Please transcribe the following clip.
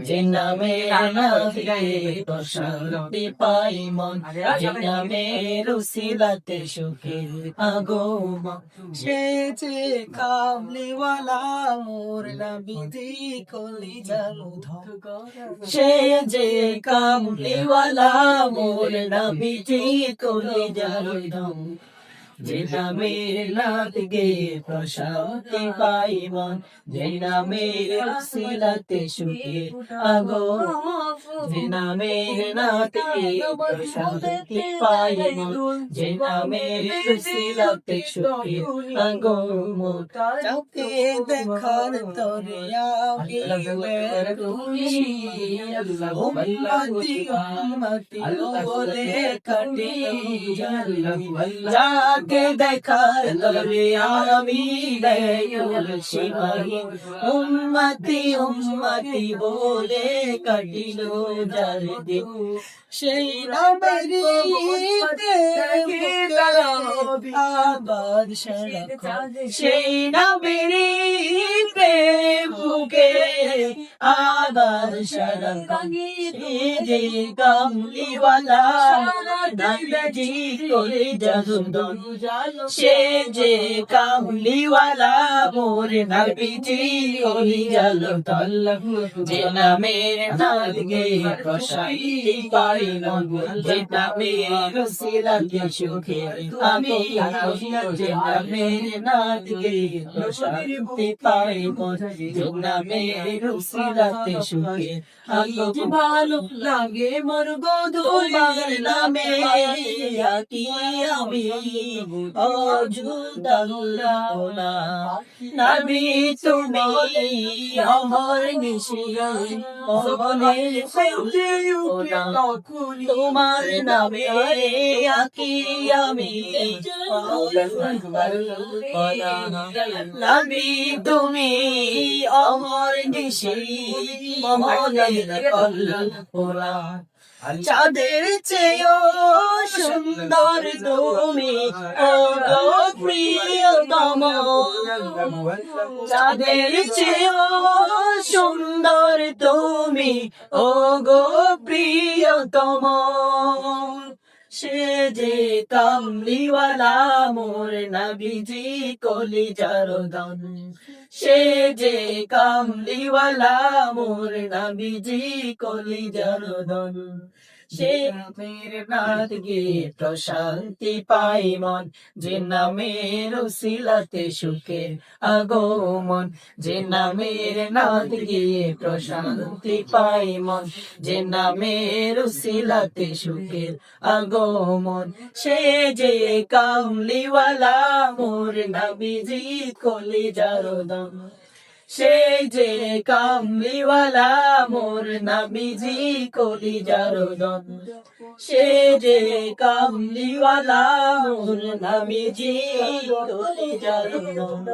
যে নামে নামে প্রশান্তি পাই মন, যে নামের উসিলাতে সুখের আগমন। সে যে কামলিওয়ালা মোর নবীজি কলিজার ধন, সে যে কামলিওয়ালা মোর নবীজি কলিজার ধন। যে নামের নামে প্রশান্তি পাই মন, যে নামের উসিলাতে সুখের আগমন। যে নামের নামে প্রশান্তি পাই মন, যে নামের উসিলাতে সুখের আগমন। যাকে দেখার তরে আমি খুশি, উম্মতি উম্মতি বলে কাটি। যাকে দেখার তরে আমি শিবাহী, উম্মতি উম্মতি বলে কাটিল যার দিন। সেই নামেরই আবার সারাক্ষণ, সেই নামেরই বুকে আবার সারাক্ষণ। সে যে কামলিওয়ালা নবীজি কলিজার ধন, সে যে কামলিওয়ালা মোর নবীজি কলিজার ধন। যে নামের নামে প্রশান্তি পাই মন, যে নামের উসিলাতে সুখের আগমন। যে নামের নামে প্রশান্তি পাই মন, যে নামের উসিলাতে সুখের আগমন। ভালো লাগে মোর গো তোমার নামে আকি আমি অজুদাল্লাহ না। নবী তুমি অমর নিশিরান মনের মধ্যে উঠে তোমার নামে আকি আমি নবী তুমি অমর নিশি মনের কল্পনা। চাঁদের চেয়েও সুন্দর তুমি ও গো প্রিয়তম, চাঁদের চেয়েও সুন্দর তুমি ও গো প্রিয়তম। সে যে কামলিওয়ালা মোর নবীজি কলিজার ধন, সে যে কামলিওয়ালা মোর নবীজি কলিজার ধন। সে নামের নামে প্রশান্তি পাই মন, যে নামের উসিলাতে সুখের আগমন। যে নামের নামে প্রশান্তি পাই মন, যে নামের উসিলাতে সুখের আগমন। সে যে কামলিওয়ালা মোর নবীজি কলিজার ধন, সে যে কামলিওয়ালা মোর নবীজি কলিজার ধন। সে যে কামলিওয়ালা মোর নবীজি কলিজার ধন।